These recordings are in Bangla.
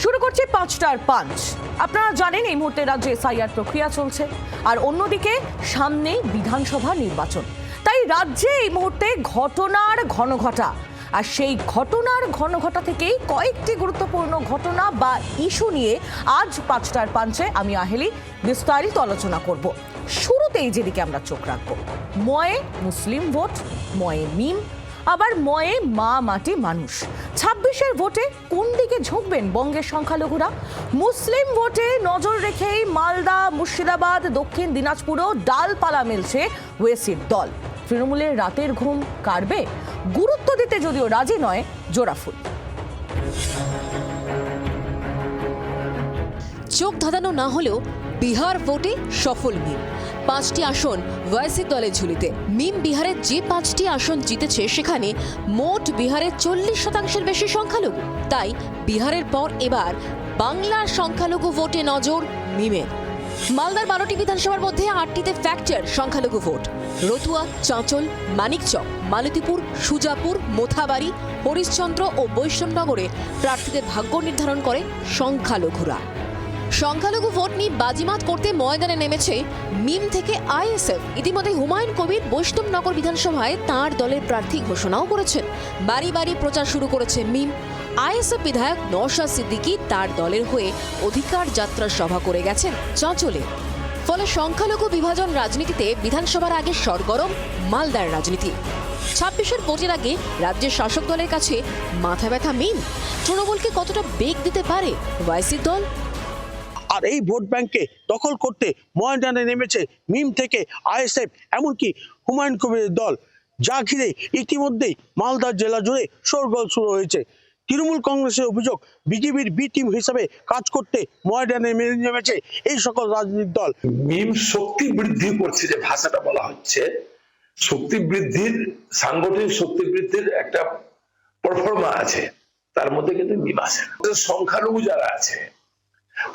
শুরু করছি ৫টার পাঁচ। আপনারা জানেন এই মুহূর্তে রাজ্যে এসআইআর প্রক্রিয়া চলছে, আর অন্যদিকে সামনেই বিধানসভা নির্বাচন। তাই রাজ্যে এই মুহূর্তে ঘটনার ঘনঘটা, আর সেই ঘটনার ঘনঘটা থেকেই কয়েকটি গুরুত্বপূর্ণ ঘটনা বা ইস্যু নিয়ে আজ ৫টার পাঁচে আমি আহেলি বিস্তারিত আলোচনা করব। শুরুতেই যেদিকে আমরা চোখ রাখবো, ময়ে মুসলিম ভোট, ময়ে মিম, আবার ময়ে মা মাটি মানুষ। ২৬-এর ভোটে কোন দিকে ঝুঁকবেন বঙ্গের সংখ্যালঘুরা? মুসলিম ভোটে নজর রেখেই মালদা, মুর্শিদাবাদ, দক্ষিণ দিনাজপুরেও ডালপালা মেলছে ওয়েসির দল। তৃণমূলের রাতের ঘুম কাটবে? গুরুত্ব দিতে যদিও রাজি নয় জোড়াফুল। চোখ ধাঁধানো না হলেও বিহার ভোটে সফল মিম। ৫টি আসন ওয়াইসি দলের ঝুলিতে। মিম বিহারের যে ৫টি আসন জিতেছে সেখানে মোট বিহারের ৪০% বেশি সংখ্যালঘু। তাই বিহারের পর এবার বাংলার সংখ্যালঘু ভোটে নজর মিমের। মালদার ১২টি বিধানসভার মধ্যে ৮টিতে ফ্যাক্টর সংখ্যালঘু ভোট। রতুয়া, চাঁচল, মানিকচক, মালতীপুর, সুজাপুর, মোথাবাড়ি, হরিশ্চন্দ্র ও বৈষ্ণবনগরে প্রার্থীদের ভাগ্য নির্ধারণ করে সংখ্যালঘুরা। সংখ্যালঘু ভোট নিয়ে বাজিমাত করতে ময়দানে নেমেছে মিম থেকে আইএসএফ। ইতিমধ্যে হুমায়ুন কবির বৈষ্ণবনগর বিধানসভায় তাঁর দলের প্রার্থী ঘোষণাও করেছেন। বাড়ি বাড়ি প্রচার শুরু করেছে মিম। আইএসএফ বিধায়ক নওশাদ সিদ্দিকী তার দলের হয়ে অধিকার যাত্রা সভা করে গেছেন চাঁচলে। ফলে সংখ্যালঘু বিভাজন রাজনীতিতে বিধানসভার আগে সরগরম মালদার রাজনীতি। ২৬-এর ভোটের আগে রাজ্যের শাসক দলের কাছে মাথা ব্যথা মিম। তৃণমূলকে কতটা বেগ দিতে পারে ওয়াইসি দল? আর এই ভোট ব্যাংকে দখল করতে ময়দানে নেমেছে মিম থেকে আইএসএফ, এমনকি হুমায়ুন কবিরের দল, যা ঘিরে ইতিমধ্যেই মালদা জেলা জুড়ে শোরগোল শুরু হয়েছে। তৃণমূল কংগ্রেসের অভিযোগ, বিজেপির বি টিম হিসাবে কাজ করতে ময়দানে নেমেছে এই সকল রাজনৈতিক দল। মিম শক্তি বৃদ্ধি করছে, যে ভাষাটা বলা হচ্ছে, শক্তি বৃদ্ধির, সাংগঠনিক শক্তি বৃদ্ধির একটা পারফরমা আছে, তার মধ্যে কিন্তু মিম আছে। সংখ্যালঘু যারা আছে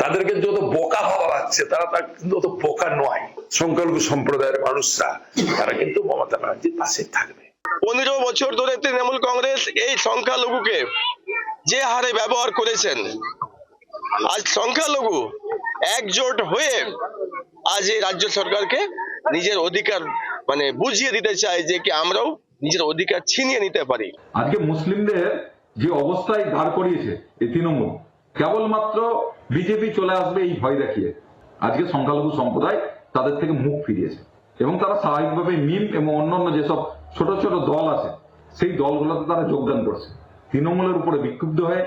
তাদেরকে যত বোকা ভাবা হচ্ছে, তারা কিন্তু অত বোকা নয়। সংখ্যালঘু সম্প্রদায়ের মানুষরা তারা কিন্তু মমতা ব্যানার্জির পাশে থাকবে। ১৫ বছর ধরে তৃণমূল কংগ্রেস এই সংখ্যালঘুকে যে হারে ব্যবহার করেছেন, আজ সংখ্যালঘু একজোট হয়ে আজ এই রাজ্য সরকারকে নিজের অধিকার বুঝিয়ে দিতে চায় যে কি আমরাও নিজের অধিকার ছিনিয়ে নিতে পারি। আজকে মুসলিমদের যে অবস্থায় দাঁড় করিয়েছে এই তৃণমূল, কেবলমাত্র বিজেপি চলে আসবে এই ভয় দেখিয়ে আজকে সংখ্যালঘু সম্প্রদায় তাদের থেকে মুখ ফিরিয়েছে, এবং তারা স্বাভাবিকভাবে মিম এবং অন্যান্য যেসব ছোট ছোট দল আছে সেই দলগুলোতে তারা যোগদান করছে। তৃণমূলের উপরে বিক্ষুব্ধ হয়ে,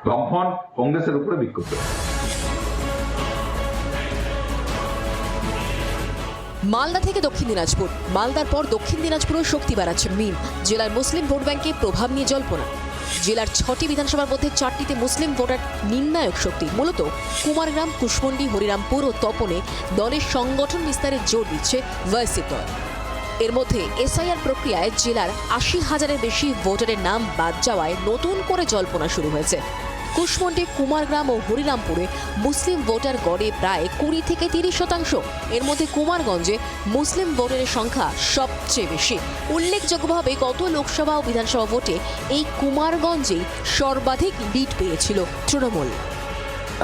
বামফ্রন্ট কংগ্রেসের উপরে বিক্ষুব্ধ হয়ে। মালদা থেকে দক্ষিণ দিনাজপুর, মালদার পর দক্ষিণ দিনাজপুরেও শক্তি বাড়াচ্ছে মিম। জেলার মুসলিম ভোট ব্যাংকে প্রভাব নিয়ে জল্পনা। জেলার ৬টি বিধানসভার মধ্যে ৪টিতে মুসলিম ভোটার নির্ণায়ক শক্তি। মূলত কুমারগ্রাম, কুশমন্ডি, হরিরামপুর ও তপনে দলের সংগঠন বিস্তারে জোর দিচ্ছে ওয়াইসি দল। এর মধ্যে এসআইআর প্রক্রিয়ায় জেলার ৮০,০০০-এর বেশি ভোটারের নাম বাদ যাওয়ায় নতুন করে জল্পনা শুরু হয়েছে। কুশমন্ডি, কুমারগ্রাম ও হরিরামপুরে মুসলিম ভোটার গড়ে প্রায় ২০ থেকে ৩০%। এর মধ্যে কুমারগঞ্জে মুসলিম ভোটারের সংখ্যা সবচেয়ে বেশি। উল্লেখযোগ্যভাবে গত লোকসভা ও বিধানসভা ভোটে এই কুমারগঞ্জেই সর্বাধিক লিড পেয়েছিল তৃণমূল।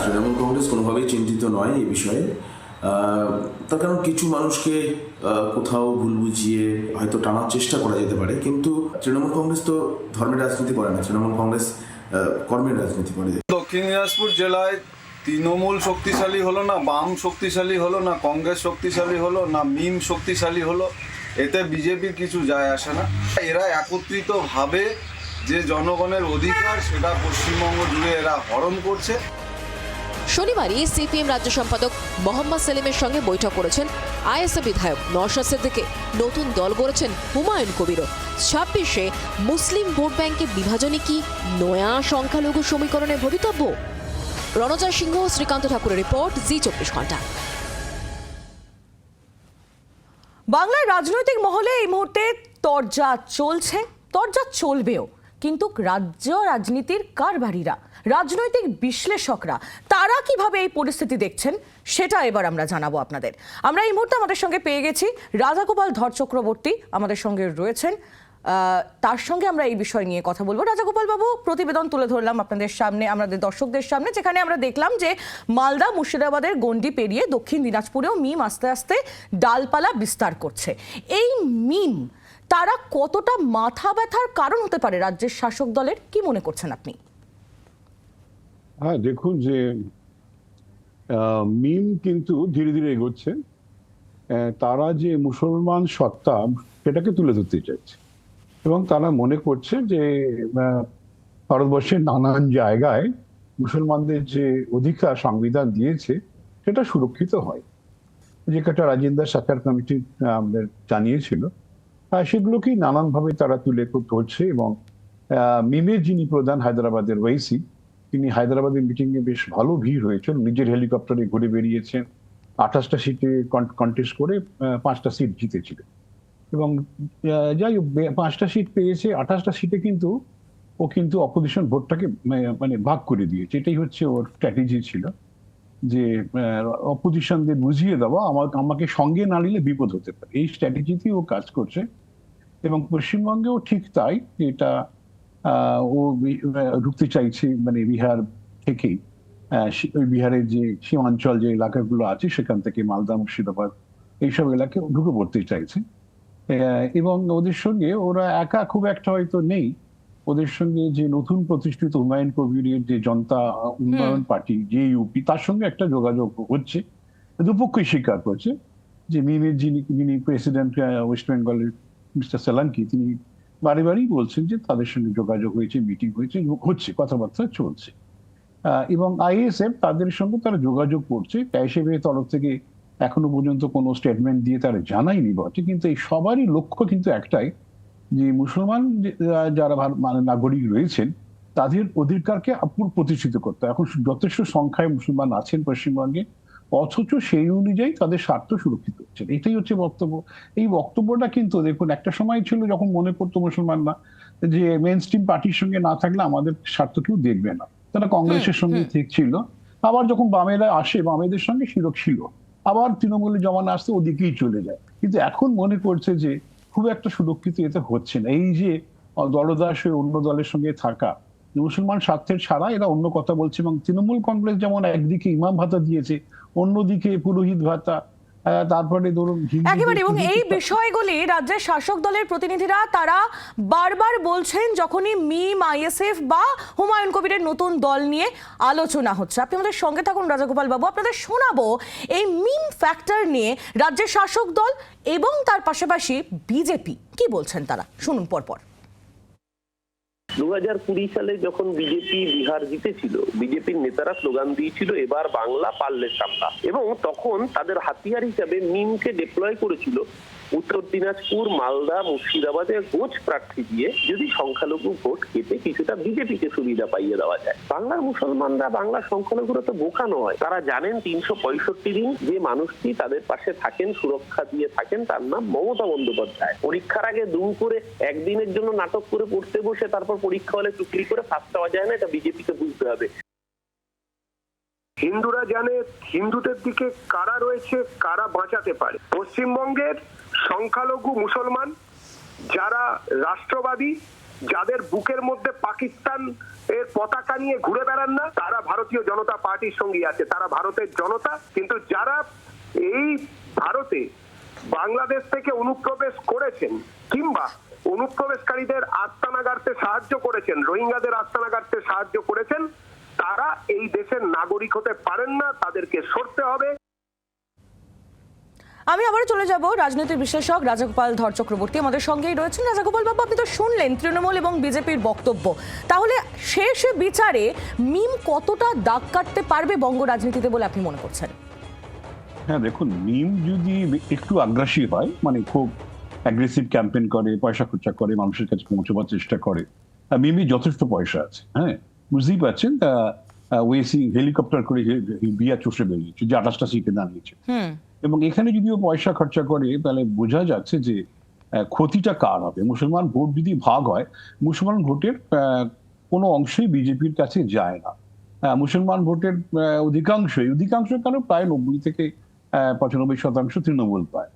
তৃণমূল কংগ্রেস কোনোভাবেই চিন্তিত নয় এই বিষয়ে। তার কারণ কিছু মানুষকে কোথাও ভুল বুঝিয়ে হয়তো টানার চেষ্টা করা যেতে পারে, কিন্তু তৃণমূল কংগ্রেস তো ধর্মের রাজনীতি করে না, তৃণমূল কংগ্রেস কর্মের রাজনীতি করে। দক্ষিণ দিনাজপুর জেলায় তৃণমূল শক্তিশালী হলো না, বাম শক্তিশালী হলো না, কংগ্রেস শক্তিশালী হলো না, মিম শক্তিশালী হলো, এতে বিজেপির কিছু যায় আসে না। এরা একত্রিতভাবে যে জনগণের অধিকার সেটা পশ্চিমবঙ্গ জুড়ে এরা হরণ করছে। শনিবারই সিপিএম রাজ্য সম্পাদক মোহাম্মদ সেলিমের সঙ্গে বৈঠক করেছেন আইএসএফ বিধায়ক নওশাদ সিদ্দিকী। নতুন দল গড়েছেন হুমায়ুন কবিরও। ২৬-এ মুসলিম ভোট ব্যাংকে বিভাজনে কি নয়া সংখ্যালঘু সমীকরণে ভবিতব্য? রণজয় সিংহ, শ্রীকান্ত ঠাকুরের রিপোর্ট, জি২৪ ঘন্টা। বাংলার রাজনৈতিক মহলে এই মুহূর্তে তরজা চলছে, তরজা চলবেও, কিন্তু রাজ্য রাজনীতির কারবারিরা, রাজনৈতিক বিশ্লেষকরা, তারা কিভাবে এই পরিস্থিতি দেখছেন সেটা এবার আমরা জানাবো আপনাদের। আমরা এই মুহূর্তে আমাদের সঙ্গে পেয়ে গেছি রাধাগোপাল ধর চক্রবর্তী, আমাদের সঙ্গে রয়েছেন তার সঙ্গে আমরা এই বিষয় নিয়ে কথা বলবো। রাজাগোপাল বাবু, প্রতিবেদন তুলে ধরলাম আপনাদের সামনে, আমাদের দর্শকদের সামনে, যেখানে আমরা দেখলাম যে মালদা মুর্শিদাবাদের গণ্ডি পেরিয়ে দক্ষিণ দিনাজপুরেও মিম আস্তে আস্তে ডালপালা বিস্তার করছে। এই মিম তারা কতটা মাথা ব্যথার কারণ হতে পারে রাজ্যের শাসক দলের, কি মনে করছেন আপনি? হ্যাঁ, দেখুন যে মিম কিন্তু ধীরে ধীরে এগোচ্ছে। তারা যে মুসলমান সত্তা সেটাকে তুলে ধরতে চাইছে এবং তারা মনে করছে যে ভারতবর্ষের নানান জায়গায় মুসলমানদের যে অধিকার সংবিধান দিয়েছে সেটা সুরক্ষিত হয়, যেটা রাজেন্দ্র সাকার কমিটি আমাদের জানিয়েছিল। সেগুলোকেই নানানভাবে তারা তুলে ধরছে এবং মিমের যিনি প্রধান হায়দ্রাবাদের ওয়াইসি, তিনি হায়দ্রাবাদের মিটিংয়ে বেশ ভালো ভিড় হয়েছিল, নিজের হেলিকপ্টারে ঘুরে বেরিয়েছেন, 28টা সিটে কন্টেস্ট করে 5টা সিট জিতেছিলেন এবং যাই হোক 5টা সিট পেয়েছে, 28টা সিটে কিন্তু ও কিন্তু অপোজিশন ভোটটাকে মানে ভাগ করে দিয়েছে। এটাই হচ্ছে ওর স্ট্র্যাটেজি ছিল, যে অপোজিশনদের বুঝিয়ে দেওয়া আমাকে সঙ্গে না নিলে বিপদ হতে পারে, এই স্ট্র্যাটেজিতেই ও কাজ করছে। এবং পশ্চিমবঙ্গেও ঠিক তাই, এটা ও ঢুকতে চাইছে মানে বিহার থেকেই, ওই বিহারের যে সীমাঞ্চল যে এলাকাগুলো আছে সেখান থেকে মালদা মুর্শিদাবাদ এইসব এলাকায় ঢুকে পড়তে চাইছে। এবং ওদের সঙ্গে ওরা একা খুব একটা হয়তো নেই, ওদের সঙ্গে যে নতুন প্রতিষ্ঠিত হুমায়ুন কবিরের যে জনতা উন্নয়ন পার্টি যে ইউপি, তার সঙ্গে একটা যোগাযোগ হচ্ছে। দুপক্ষই স্বীকার করছে যে মিমের যিনি প্রেসিডেন্ট ওয়েস্ট বেঙ্গলের মিস্টার সোলাঙ্কি, তিনি বারে বারেই বলছেন যে তাদের সঙ্গে যোগাযোগ হয়েছে, মিটিং হচ্ছে, কথাবার্তা চলছে। এবং আইএসএফ তাদের সঙ্গে তারা যোগাযোগ করছে, আইএসএফের তরফ থেকে এখনো পর্যন্ত কোনো স্টেটমেন্ট দিয়ে তারা জানায়নি বটে, কিন্তু এই সবারই লক্ষ্য কিন্তু একটাই, যে মুসলমান যারা মানে নাগরিক রয়েছেন তাদের অধিকারকে প্রতিষ্ঠিত করতে। এখন যথেষ্ট সংখ্যায় মুসলমান আছেন পশ্চিমবঙ্গে, অথচ সেই অনুযায়ী তাদের স্বার্থ সুরক্ষিত হচ্ছে, এটাই হচ্ছে বক্তব্য। এই বক্তব্যটা কিন্তু দেখুন, একটা সময় ছিল যখন মনে করতো মুসলমানরা যে মেইন স্ট্রিম পার্টির সঙ্গে না থাকলে আমাদের স্বার্থ কেউ দেখবে না, তারা কংগ্রেসের সঙ্গে ঠিক ছিল। আবার যখন বামেরা আসে, বামেদের সঙ্গে শিরক ছিল, আবার তৃণমূলের জমানা আসতে ওদিকেই চলে যায়। কিন্তু এখন মনে করছে যে খুব একটা সুরক্ষিত এতে হচ্ছে না। এই যে দলদাস হয়ে অন্য দলের সঙ্গে থাকা, মুসলমান স্বার্থের ছাড়া এরা অন্য কথা বলছে। এবং তৃণমূল কংগ্রেস যেমন একদিকে ইমাম ভাতা দিয়েছে, অন্যদিকে পুরোহিত ভাতা, তারপরে ধরুন একেবারে। এবং এই বিষয়গুলি রাজ্যের শাসক দলের প্রতিনিধিরা তারা বারবার বলছেন যখনই মিম, আইএসএফ বা হুমায়ুন কবিরের নতুন দল নিয়ে আলোচনা হচ্ছে। আপনি আমাদের সঙ্গে থাকুন রাজাগোপাল বাবু, আপনাদের শোনাবো এই মিম ফ্যাক্টর নিয়ে রাজ্যের শাসক দল এবং তার পাশাপাশি বিজেপি কি বলছেন তারা, শুনুন পরপর। 2020 সালে যখন বিজেপি বিহার জিতেছিল, বিজেপির নেতারা স্লোগান দিয়েছিল এবার বাংলা পারলে সামলা, এবং তখন তাদের হাতিয়ার হিসাবে মিমকে ডিপ্লয় করেছিল উত্তর দিনাজপুর, মালদা, মুর্শিদাবাদে কোচ প্রার্থী দিয়ে যদি সংখ্যালঘু ভোট কেটে কিছুটা বিজেপিকে সুবিধা পাইয়ে দেওয়া যায়। বাংলার মুসলমানরা, বাংলার সংখ্যালঘুরা তো বোকা নয়, তারা জানেন 365 দিন যে মানুষটি তাদের পাশে থাকেন, সুরক্ষা দিয়ে থাকেন, তার নাম মমতা বন্দ্যোপাধ্যায়। পরীক্ষার আগে দুম করে একদিনের জন্য নাটক করে পড়তে বসে তারপর পরীক্ষা হলে চুকলি করে ফাঁস পাওয়া যায় না, এটা বিজেপিকে বুঝতে হবে। হিন্দুরা জানে হিন্দুদের দিকে কারা রয়েছে, কারা বাঁচাতে পারে। পশ্চিমবঙ্গের সংখ্যালঘু মুসলমান যারা রাষ্ট্রবাদী, যাদের বুকের মধ্যে পাকিস্তান এর পতাকা নিয়ে ঘুরে বেড়ান না, তারা ভারতীয় জনতা পার্টির সঙ্গে আছে, তারা ভারতের জনতা। কিন্তু যারা এই ভারতে বাংলাদেশ থেকে অনুপ্রবেশ করেছেন কিংবা অনুপ্রবেশকারীদের আস্তানা গাড়তে সাহায্য করেছেন, রোহিঙ্গাদের আস্তানা গাড়তে সাহায্য করেছেন, তারা এই দেশের নাগরিক হতে পারেন না, তাদেরকে সরতে হবে। আমি আবার চলে যাব রাজনৈতিক বিশ্লেষক রাজাগোপাল ধর চক্রবর্তী আমাদের সঙ্গেই রয়েছেন। রাজাগোপাল বাবু, আপনি তো শুনলেন তৃণমূল এবং বিজেপির বক্তব্য, তাহলে শেষ বিচারে মিম কতটা দাগ কাটতে পারবে বঙ্গ রাজনীতিতে বলে আপনি মনে করছেন? হ্যাঁ, দেখুন, মিম যদি একটু আগ্রাসী হয়, মানে খুব অ্যাগ্রেসিভ ক্যাম্পেইন করে, পয়সা খরচা করে, মানুষের কাছে পৌঁছবার চেষ্টা করে, মিমি যথেষ্ট পয়সা আছে, হ্যাঁ বুঝতেই পারছেন, ওয়েসি হেলিকপ্টার করে বিয়া চষে বেরিয়েছে, যে 28টা সিটে দাঁড়িয়েছে। এবং এখানে যদিও পয়সা খরচা করে, তাহলে বোঝা যাচ্ছে যে ক্ষতিটা কার হবে। মুসলমান ভোট যদি ভাগ হয়, মুসলমান ভোটের কোনো অংশই বিজেপির কাছে যায় না। মুসলমান ভোটের অধিকাংশ কারণ প্রায় 90 থেকে 95% তৃণমূল পায়।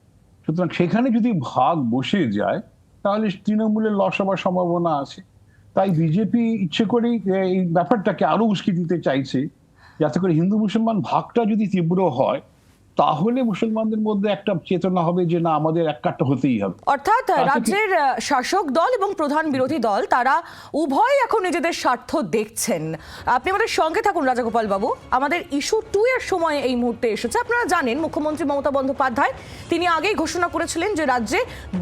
সুতরাং সেখানে যদি ভাগ বসে যায়, তাহলে তৃণমূলের লস হবার সম্ভাবনা আছে। তাই বিজেপি ইচ্ছে করেই এই ব্যাপারটাকে আরো উস্কে দিতে চাইছে, যাতে করে হিন্দু মুসলমান ভাগটা যদি তীব্র হয় তাহলে মুসলমানদের মধ্যে একটা চেতনা হবে যে না, আমাদের এক কাট্টা হতেই হবে। অর্থাৎ রাজ্যের শাসক দল এবং প্রধান বিরোধী দল তারা উভয় এখন নিজেদের স্বার্থ দেখছেন। আপনি আমাদের সঙ্গে থাকুন রাজাগোপাল বাবু। আমাদের ইস্যু 2 এর সময় এই মুহূর্তে এসেছে। আপনারা জানেন মুখ্যমন্ত্রী মমতা বন্দ্যোপাধ্যায় তিনি আগেই ঘোষণা করেছিলেন যে রাজ্যে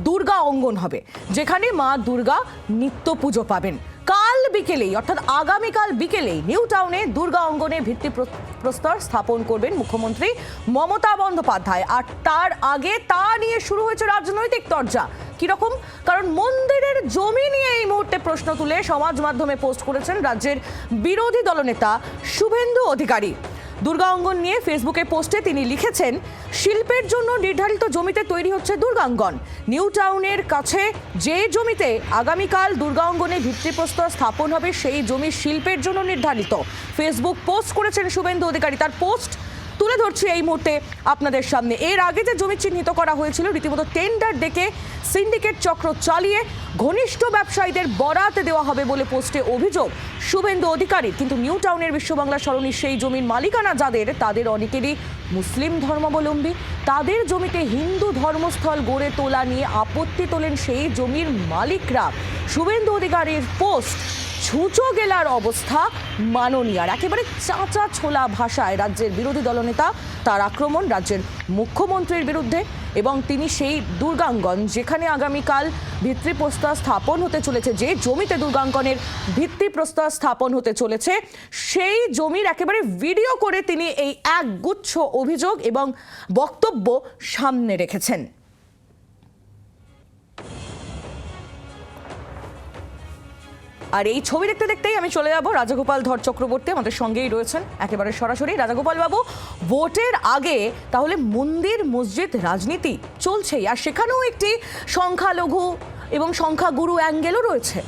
দুর্গা অঙ্গন হবে, যেখানে মা দুর্গা নিত্য পুজো পাবেন। কাল বিকেলেই অর্থাৎ আগামীকাল বিকেলেই নিউ টাউনে দুর্গা অঙ্গনে ভিত্তিপ্রস্তর স্থাপন করবেন মুখ্যমন্ত্রী মমতা বন্দ্যোপাধ্যায়। আর তার আগে তা নিয়ে শুরু হয়েছে রাজনৈতিক তরজা। কিরকম? কারণ মন্দিরের জমি নিয়ে এই মুহূর্তে প্রশ্ন তুলে সমাজ মাধ্যমে পোস্ট করেছেন রাজ্যের বিরোধী দলনেতা শুভেন্দু অধিকারী। দুর্গা অঙ্গন নিয়ে ফেসবুকে পোস্টে তিনি লিখেছেন, শিল্পের জন্য নির্ধারিত জমিতে তৈরি হচ্ছে দুর্গাঙ্গন। নিউ টাউনের কাছে যে জমিতে আগামীকাল দুর্গা অঙ্গনে ভিত্তিপ্রস্তর স্থাপন হবে সেই জমি শিল্পের জন্য নির্ধারিত। ফেসবুক পোস্ট করেছেন শুভেন্দু অধিকারী। তার পোস্ট তুলে ধরছি এই মুহূর্তে আপনাদের সামনে। এর আগে যে জমি চিহ্নিত করা হয়েছিল, রীতিমতো টেন্ডার ডেকে সিন্ডিকেট চক্র চালিয়ে ঘনিষ্ঠ ব্যবসায়ীদের বরাত দেওয়া হবে বলে পোস্টে অভিযোগ শুভেন্দু অধিকারী। কিন্তু নিউ টাউনের বিশ্ববাংলা সরণির সেই জমির মালিকানা যাদের, তাদের অনেকেরই মুসলিম ধর্মাবলম্বী। তাদের জমিতে হিন্দু ধর্মস্থল গড়ে তোলা নিয়ে আপত্তি তোলেন সেই জমির মালিকরা। শুভেন্দু অধিকারীর পোস্ট ছুঁচো গেলার অবস্থা মাননীয়ার। একেবারে চাঁচা ছোলা ভাষায় রাজ্যের বিরোধী দলনেতা তার আক্রমণ রাজ্যের মুখ্যমন্ত্রীর বিরুদ্ধে। এবং তিনি সেই দুর্গাঙ্গন, যেখানে আগামীকাল ভিত্তিপ্রস্তর স্থাপন হতে চলেছে, যে জমিতে দুর্গাঙ্গনের ভিত্তিপ্রস্তর স্থাপন হতে চলেছে, সেই জমির একেবারে ভিডিও করে তিনি এই একগুচ্ছ অভিযোগ এবং বক্তব্য সামনে রেখেছেন। আর এই ছবি দেখতে দেখতেই আমি চলে যাব রাজাগোপাল ধর চক্রবর্তী আমাদের সঙ্গেই রয়েছেন একেবারে সরাসরি। রাজাগোপাল বাবু, ভোটের আগে তাহলে মন্দির মসজিদ রাজনীতি চলছেই, আর সেখানেও একটি সংখ্যালঘু এবং সংখ্যাগুরু অ্যাঙ্গেলও রয়েছে।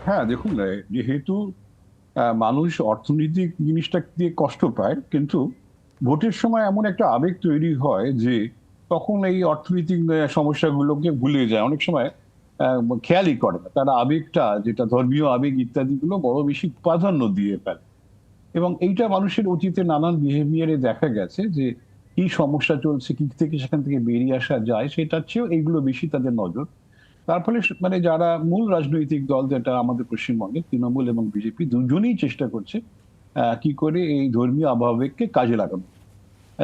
হ্যাঁ, দেখুন, যেহেতু মানুষ অর্থনৈতিক জিনিসটা দিয়ে কষ্ট পায়, কিন্তু ভোটের সময় এমন একটা আবেগ তৈরি হয় যে তখন এই অর্থনৈতিক সমস্যাগুলোকে ভুলে যায়। অনেক সময় খেয়ালই করে না, তারা আবেগটা, যেটা ধর্মীয় আবেগ ইত্যাদিগুলো বড় বেশি প্রাধান্য দিয়ে ফেলে। এবং এইটা মানুষের অতীতে নানান বিহেভিয়ারে দেখা গেছে যে কি সমস্যা চলছে, কি থেকে সেখান থেকে বেরিয়ে আসা যায়, সেটার চেয়েও এইগুলো বেশি তাদের নজর। তার ফলে মানে যারা মূল রাজনৈতিক দল, যেটা আমাদের পশ্চিমবঙ্গে তৃণমূল এবং বিজেপি দুজনেই চেষ্টা করছে কি করে এই ধর্মীয় আবহাওয়াকে কাজে লাগানো।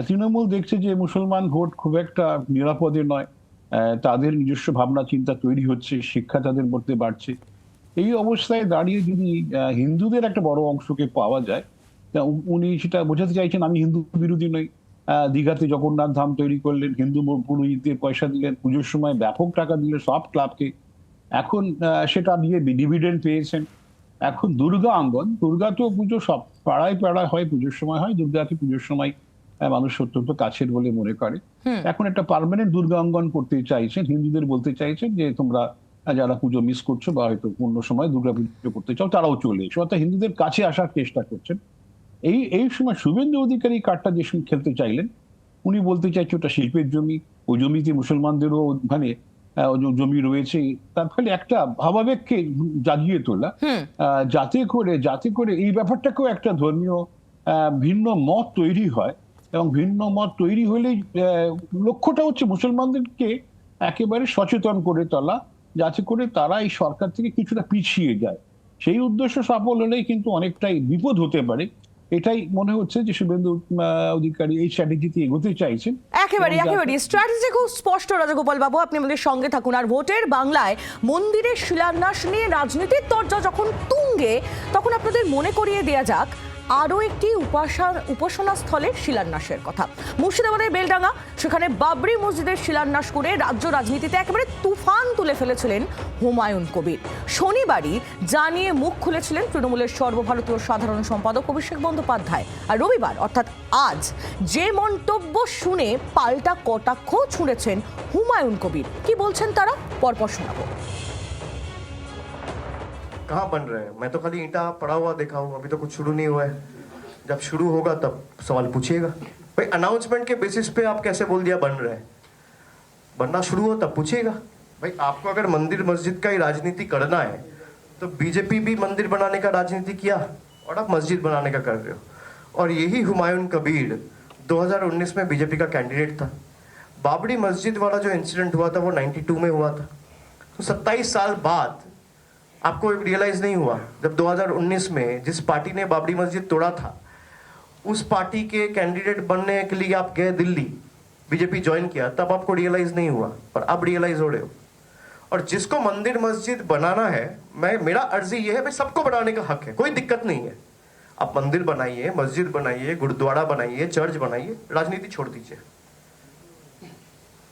তৃণমূল দেখছে যে মুসলমান ভোট খুব একটা নিরাপদে নয়, তাদের নিজস্ব ভাবনা চিন্তা তৈরি হচ্ছে, শিক্ষা তাদের মধ্যে বাড়ছে। এই অবস্থায় দাঁড়িয়ে যদি হিন্দুদের একটা বড় অংশকে পাওয়া যায়, উনি সেটা বোঝাতে চাইছেন আমি হিন্দু বিরোধী নই। দীঘাতে জগন্নাথ ধাম তৈরি করলেন, হিন্দু পুরোহিতদের পয়সা দিলেন, পুজোর সময় ব্যাপক টাকা দিলেন সব ক্লাবকে। এখন সেটা নিয়ে ডিভিডেন্ড পেয়েছেন। এখন দুর্গা অঙ্গন, দুর্গা তো পুজো সব পাড়ায় পাড়ায় হয়, পুজোর সময় হয়। দুর্গাকে পুজোর সময় মানুষ অত্যন্ত কাছের বলে মনে করে। এখন একটা পার্মানেন্ট দুর্গা অঙ্গন করতে চাইছেন, হিন্দুদের বলতে চাইছেন যে তোমরা যারা পুজো মিস করছো বা হয়তো অন্য সময় দুর্গা পুজো করতে চাও, তারাও চলে এসো। অর্থাৎ হিন্দুদের কাছে আসার চেষ্টা করছেন। এই সময় শুভেন্দু অধিকারী কার্ডটা যে খেলতে চাইলেন, উনি বলতে চাইছে ওটা শিল্পের জমি, ওই জমিতে মুসলমানদেরও ওখানে জমি রয়েছে। তার ফলে একটা ভাবাবেগকে জাগিয়ে তোলা, যাতে করে এই ব্যাপারটাকেও একটা ধর্মীয় ভিন্ন মত তৈরি হয়। এবং ভিন্ন মত তৈরি হলেই লক্ষ্যটা হচ্ছে মুসলমানদেরকে একেবারে সচেতন করে তোলা, যাতে করে তারা এই সরকার থেকে কিছুটা পিছিয়ে যায়। সেই উদ্দেশ্য সফল হলেই কিন্তু অনেকটাই বিপদ হতে পারে। এটাই মনে হচ্ছে যে শুভেন্দু অধিকারী এই স্ট্র্যাটেজিতে এগোতে চাইছেন। একেবারে স্ট্র্যাটেজি খুব স্পষ্ট। রাজাগোপাল বাবু, আপনি আমাদের সঙ্গে থাকুন। আর ভোটের বাংলায় মন্দিরের শিলান্যাস নিয়ে রাজনীতির তরজা যখন তুঙ্গে, তখন আপনাদের মনে করিয়ে দেয়া যাক আরও একটি উপাসনা স্থলের শিলান্যাসের কথা। মুর্শিদাবাদের বেলডাঙ্গা, সেখানে বাবরি মসজিদের শিলান্যাস করে রাজ্য রাজনীতিতে একেবারে তুফান তুলে ফেলেছিলেন হুমায়ুন কবির। শনিবারই জানিয়ে মুখ খুলেছিলেন তৃণমূলের সর্বভারতীয় সাধারণ সম্পাদক অভিষেক বন্দ্যোপাধ্যায়। আর রবিবার অর্থাৎ আজ যে মন্তব্য শুনে পাল্টা কটাক্ষ ছুঁড়েছেন হুমায়ুন কবির। কি বলছেন তারা, পরপর শোনাবো। कहाँ बन रहे हैं? मैं तो खाली ईंटा पड़ा हुआ देखा हूँ, अभी तो कुछ शुरू नहीं हुआ है। जब शुरू होगा तब सवाल पूछिएगा। भाई अनाउंसमेंट के बेसिस पे आप कैसे बोल दिया बन रहे हैं? बनना शुरू हो तब पूछिएगा। भाई आपको अगर मंदिर मस्जिद का ही राजनीति करना है तो बीजेपी भी मंदिर बनाने का राजनीति किया और आप मस्जिद बनाने का कर रहे हो। और यही हुमायूं कबीर 2019 में बीजेपी का कैंडिडेट था। बाबरी मस्जिद वाला जो इंसिडेंट हुआ था वो 92 में हुआ था। तो 27 साल बाद आपको रियलाइज नहीं हुआ जब 2019 में जिस पार्टी ने बाबरी मस्जिद तोड़ा था उस पार्टी के कैंडिडेट बनने के लिए आप गए दिल्ली, बीजेपी ज्वाइन किया, तब आपको रियलाइज नहीं हुआ और अब रियलाइज हो रहे हो। और जिसको मंदिर मस्जिद बनाना है, मेरा अर्जी ये है भाई सबको बनाने का हक है, कोई दिक्कत नहीं है। आप मंदिर बनाइए, मस्जिद बनाइए, गुरुद्वारा बनाइए, चर्च बनाइए, राजनीति छोड़ दीजिए।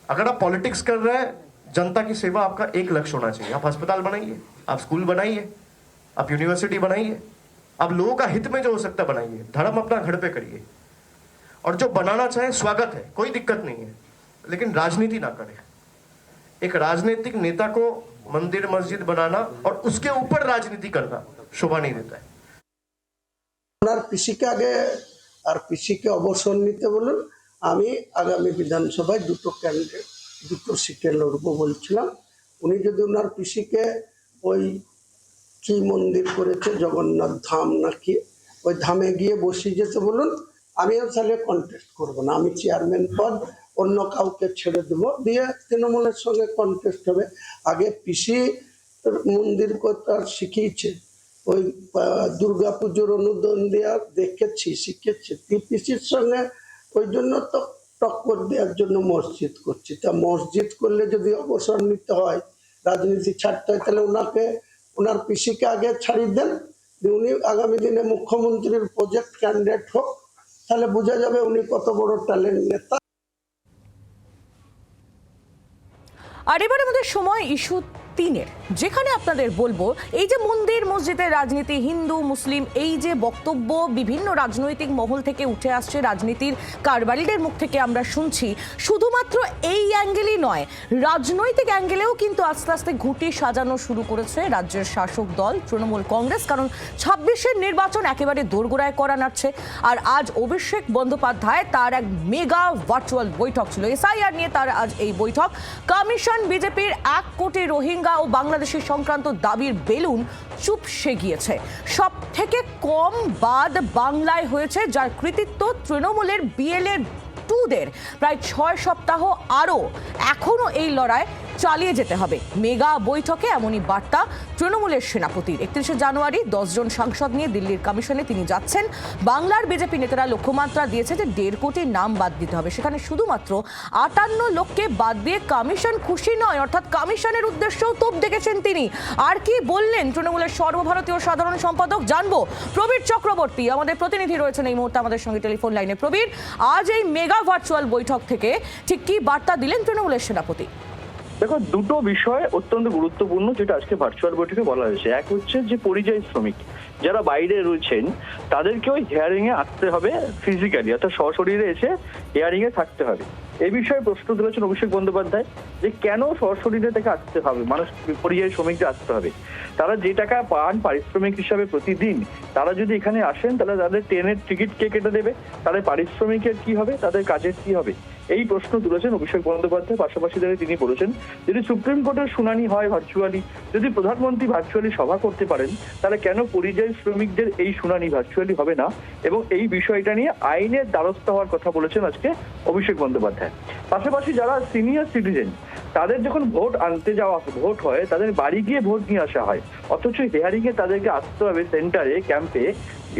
अगर आप पॉलिटिक्स कर रहे हैं, जनता की सेवा आपका एक लक्ष्य होना चाहिए। आप अस्पताल बनाइए, आप स्कूल बनाइए, आप यूनिवर्सिटी बनाइए, आप लोगों का हित में जो हो सकता बनाइए। धर्म अपना घर पे करिए और जो बनाना चाहे स्वागत है, कोई दिक्कत नहीं है, लेकिन राजनीति ना करें। एक राजनीतिक नेता को मंदिर मस्जिद बनाना और उसके ऊपर राजनीति करना शोभा नहीं देता है। ওনার পিসিকে আগে আর পিসিকে অবসর নিতে বলুন। আমি আগামী বিধানসভায় দুটো সিটে লড়বো বলছিলাম। উনি যদি ওনার পিসিকে ওই কি মন্দির করেছে জগন্নাথ ধাম নাকি, ওই ধামে গিয়ে বসিয়ে যেতে বলুন। আমিও তাহলে কন্টেস্ট করবো না, আমি চেয়ারম্যান পদ অন্য কাউকে ছেড়ে দেবো, দিয়ে তৃণমূলের সঙ্গে কন্টেস্ট হবে। আগে পিসি মন্দির কথা শিখিয়েছে, ওই দুর্গা পুজোর অনুদান দেওয়া দেখেছি, শিখেছি। পিসির সঙ্গে ওই জন্য তো টক্কর দেওয়ার জন্য মসজিদ করছি। তা মসজিদ করলে যদি অবসর নিতে হয়, রাজনীতি ছাড়তে হয়, তাহলে ওনাকে ওনার পিসিকে আগে ছাড়িয়ে দেন, উনি আগামী দিনে মুখ্যমন্ত্রীর প্রজেক্ট ক্যান্ডিডেট হোক, তাহলে বোঝা যাবে উনি কত বড় ট্যালেন্ট নেতা। আর এবার আমাদের সময় ইস্যু 3-এর, যেখানে আপনাদের বলবো এই যে মন্দির মসজিদের রাজনীতি, হিন্দু মুসলিম, এই যে বক্তব্য বিভিন্ন রাজনৈতিক মহল থেকে উঠে আসছে, রাজনীতির কারবারিদের মুখ থেকে আমরা শুনছি, শুধুমাত্র এই অ্যাঙ্গেলই নয়, রাজনৈতিক অ্যাঙ্গেলেও কিন্তু আস্তে আস্তে ঘুঁটি সাজানো শুরু করেছে রাজ্যের শাসক দল তৃণমূল কংগ্রেস। কারণ 26-এর নির্বাচন একেবারে দোরগোড়ায় করা নাড়ছে। আর আজ অভিষেক বন্দ্যোপাধ্যায় তার এক মেগা ভার্চুয়াল বৈঠক ছিল, এসআইআর নিয়ে তার আজ এই বৈঠক। কমিশন বিজেপির 1 কোটি রোহিঙ্গা ও বাংলাদেশি সংক্রান্ত দাবির বেলুন চুপসে গিয়েছে। সব থেকে কম বাদ বাংলায় হয়েছে, যার কৃতিত্ব তৃণমূলের বিএলএ 2দের। প্রায় 6 সপ্তাহ আরও এখনও এই লড়াই চালিয়ে যেতে হবে। মেগা বৈঠকে এমনই বার্তা তৃণমূলের সেনাপতির। 31শে জানুয়ারি 10 জন সাংসদ নিয়ে দিল্লির কমিশনে তিনি যাচ্ছেন। বাংলার বিজেপি নেতারা লক্ষ্যমাত্রা দিয়েছে যে 1.5 কোটির নাম বাদ দিতে হবে। সেখানে শুধুমাত্র 58 লোককে বাদ দিয়ে কমিশন খুশি নয়, অর্থাৎ কমিশনের উদ্দেশ্যেও তোপ দেখেছেন তিনি। আর কি বললেন তৃণমূলের সর্বভারতীয় সাধারণ সম্পাদক, জানবো। প্রবীর চক্রবর্তী আমাদের প্রতিনিধি রয়েছেন এই মুহূর্তে আমাদের সঙ্গে টেলিফোন লাইনে। প্রবীর, আজ এই মেগা ভার্চুয়াল বৈঠক থেকে ঠিক কি বার্তা দিলেন তৃণমূলের সেনাপতি? দেখো, দুটো বিষয় অত্যন্ত গুরুত্বপূর্ণ যেটা আজকে ভার্চুয়াল বৈঠকে বলা হয়েছে। এক হচ্ছে যে পরিযায়ী শ্রমিক যারা বাইরে রয়েছেন তাদেরকেও হিয়ারিং এ আসতে হবে, ফিজিক্যালি অর্থাৎ সশরীরে এসে হিয়ারিং এ থাকতে হবে। এই বিষয়ে প্রশ্ন তুলেছেন অভিষেক বন্দ্যোপাধ্যায় যে কেন সশরীরে থেকে আসতে হবে, মানুষ পরিযায়ী শ্রমিকদের আসতে হবে। তারা যে টাকা পান পারিশ্রমিক হিসাবে প্রতিদিন, তারা যদি এখানে আসেন তাহলে তাদের ট্রেনের টিকিট কে কেটে দেবে, তাদের পারিশ্রমিকের কি হবে, তাদের কাজের কি হবে, এই প্রশ্ন তুলেছেন অভিষেক বন্দ্যোপাধ্যায়। পাশাপাশি তিনি বলেছেন যদি সুপ্রিম কোর্টের শুনানি হয় ভার্চুয়ালি, যদি প্রধানমন্ত্রী ভার্চুয়ালি সভা করতে পারেন, তাহলে কেন পরিযায়ী শ্রমিকদের এই শুনানি ভার্চুয়ালি হবে না, এবং এই বিষয়টা নিয়ে আইনের দ্বারস্থ হওয়ার কথা বলেছেন আজকে অভিষেক বন্দ্যোপাধ্যায়। পাশাপাশি যারা সিনিয়র সিটিজেন তাদের যখন ভোট আনতে যাওয়া ভোট হয়, তাদের বাড়ি গিয়ে ভোট নিয়ে আসা হয়, অথচ হিয়ারিং এ তাদেরকে আসতে হবে সেন্টারে, ক্যাম্পে,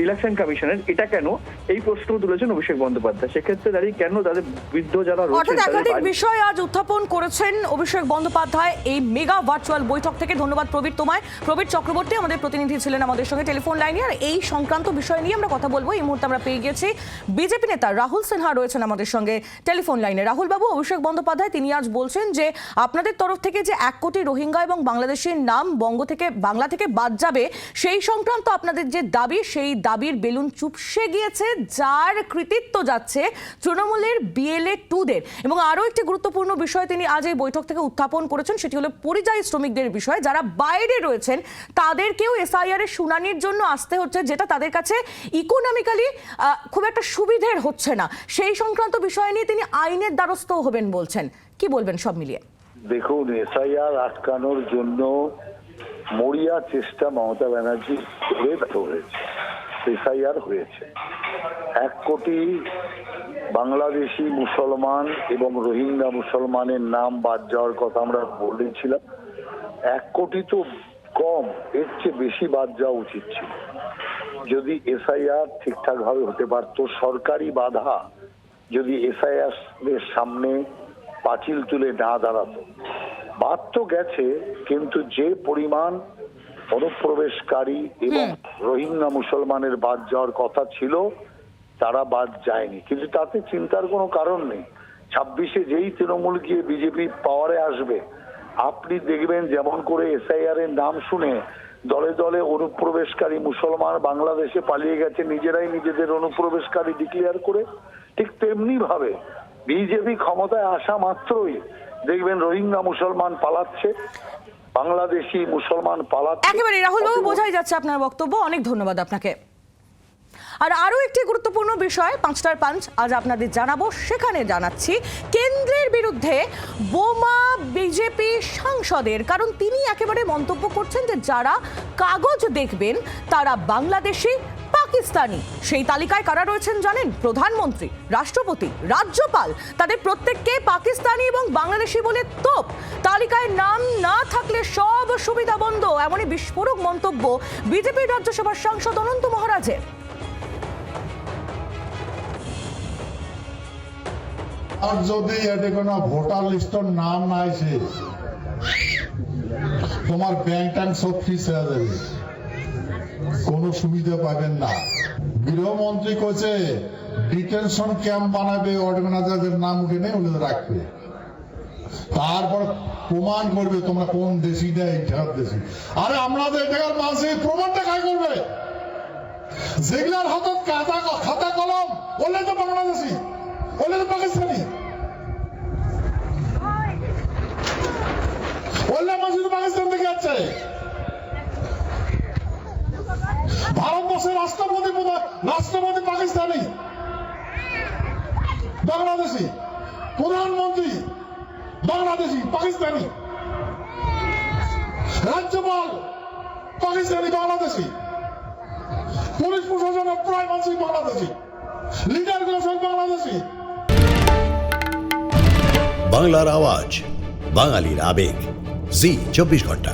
ইলেকশন কমিশনের। এটা কেন, এই প্রশ্ন তুলেছেন অভিষেক বন্দ্যোপাধ্যায়। সেক্ষেত্রে দাঁড়িয়ে কেন তাদের বৃদ্ধ যারা রয়েছেন, একাধিক বিষয় আজ উত্থাপন করেছেন অভিষেক বন্দ্যোপাধ্যায় এই মেগা ভার্চুয়াল বৈঠক থেকে। ধন্যবাদ প্রবীর তোমায়। প্রবীর চক্রবর্তী আমাদের প্রতিনিধি ছিলেন আমাদের সঙ্গে টেলিফোন লাইনে। আর এই সংক্রান্ত বিষয় নিয়ে আমরা কথা বলবো। এই মুহূর্তে আমরা পেয়ে গেছি বিজেপি নেতা রাহুল সিনহা রয়েছেন আমাদের সঙ্গে টেলিফোন লাইনে। রাহুল বাবু, অভিষেক বন্দ্যোপাধ্যায় তিনি আজ বলছেন যে আপনাদের তরফ থেকে যে 1 কোটি রোহিঙ্গা এবং বাংলাদেশের নাম বাংলা থেকে বাদ যাবে, সেই সংক্রান্ত আপনাদের যে দাবি, সেই দাবির বেলুন চুপসে গিয়েছে, যার কৃতিত্ব যাচ্ছে তৃণমূলের বিএলএ 2দের। এবং আরও একটি গুরুত্বপূর্ণ বিষয় তিনি আজ এই বৈঠক থেকে উত্থাপন করেছেন, সেটি হলো পরিযায়ী শ্রমিকদের বিষয়। যারা বাইরে রয়েছেন তাদেরকেও এসআইআর এর শুনানির জন্য আসতে হচ্ছে, যেটা তাদের কাছে ইকোনমিক্যালি খুব একটা সুবিধের হচ্ছে না। সেই সংক্রান্ত বিষয় নিয়ে তিনি আইনের দ্বারস্থ হবেন বলছেন। কি বলবেন সব মিলিয়ে? দেখুন, এসআইআর আটকানোর জন্য মরিয়া চেষ্টা মমতা ব্যানার্জি করে ব্যর্থ হয়েছে। এসআইআর হয়েছে, 1 কোটি বাংলাদেশি মুসলমান এবং রোহিঙ্গা মুসলমানের নাম বাদ যাওয়ার কথা আমরা বলেছিলাম। 1 কোটি তো কম, এর চেয়ে বেশি বাদ যাওয়া উচিত ছিল। যদি এসআইআর ঠিকঠাক ভাবে হতে পারত, সরকারি বাধা যদি এসআইআর এর সামনে পাঁচিল তুলে না দাঁড়াতো। বাদ তো গেছে, কিন্তু যে পরিমাণ অনুপ্রবেশকারী এবং রোহিঙ্গা মুসলমানের বাদ যাওয়ার কথা ছিল তারা বাদ যায়নি। কিন্তু তাতে চিন্তার কোনো কারণ নেই। 26-এ যেই তৃণমূল গিয়ে বিজেপি পাওয়ারে আসবে, আপনি দেখবেন যেমন করে এসআইআর এর নাম শুনে দলে দলে অনুপ্রবেশকারী মুসলমান বাংলাদেশে পালিয়ে গেছে, নিজেরাই নিজেদের অনুপ্রবেশকারী ডিক্লেয়ার করে, ঠিক তেমনি ভাবে বিজেপি ক্ষমতায় আসা মাত্রই দেখবেন রোহিঙ্গা মুসলমান পালাচ্ছে, বাংলাদেশি মুসলমান পালাচ্ছে। একেবারে রাহুল বাবু, বোঝাই যাচ্ছে আপনার বক্তব্য। অনেক ধন্যবাদ আপনাকে। আর আরো একটি গুরুত্বপূর্ণ বিষয় 5টার পাঞ্চ আজ আপনাদের জানাবো। সেখানে জানাচ্ছি কেন্দ্রের বিরুদ্ধে বোমা বিজেপি সাংসদের, কারণ তিনি একেবারে মন্তব্য করছেন যে যারা কাগজ দেখবেন তারা বাংলাদেশি, পাকিস্তানি। সেই তালিকায় কারা রয়েছেন জানেন? প্রধানমন্ত্রী, রাষ্ট্রপতি, রাজ্যপাল। তাদের প্রত্যেককে পাকিস্তানি এবং বাংলাদেশি বলে তোপ। তালিকায় নাম না থাকলে সব সুবিধা বন্ধ, এমনই বিস্ফোরক মন্তব্য বিজেপির রাজ্যসভার সাংসদ অনন্ত মহারাজের। আর যদি এতে কোনো ভোটার লিস্টের নাম না আসে, তোমার ব্যাংক ট্যাঙ্ক সব ফ্রিজ হয়ে যাবে, কোনো সুবিধা পাবেন না। গৃহমন্ত্রী কইছে ডিটেনশন ক্যাম্প বানাবে, অর্গানাইজারদের নাম উঠে নেই ওদের রাখবে, তারপর প্রমাণ করবে তোমরা কোন দেশি দেয় এই দেশি। আরে আমাদের জায়গার মানুষের প্রমাণটা কাজ করবে? যেগুলার হাতত খাতা কলম বললে তো বাংলাদেশি, বললে তো পাকিস্তানি, বললে মানুষ পাকিস্তান থেকে যাচ্ছে। ভারতবর্ষের রাষ্ট্রপতি পাকিস্তানি, বাংলাদেশি, প্রধানমন্ত্রী বাংলাদেশি, পাকিস্তানি, রাজ্যপাল পাকিস্তানি, বাংলাদেশি, পুলিশ প্রশাসনের প্রায় মানুষই বাংলাদেশি, লিডারগুলো সব বাংলাদেশি। বাংলার আওয়াজ, বাঙালির আবেগ, জি 24 ঘন্টা।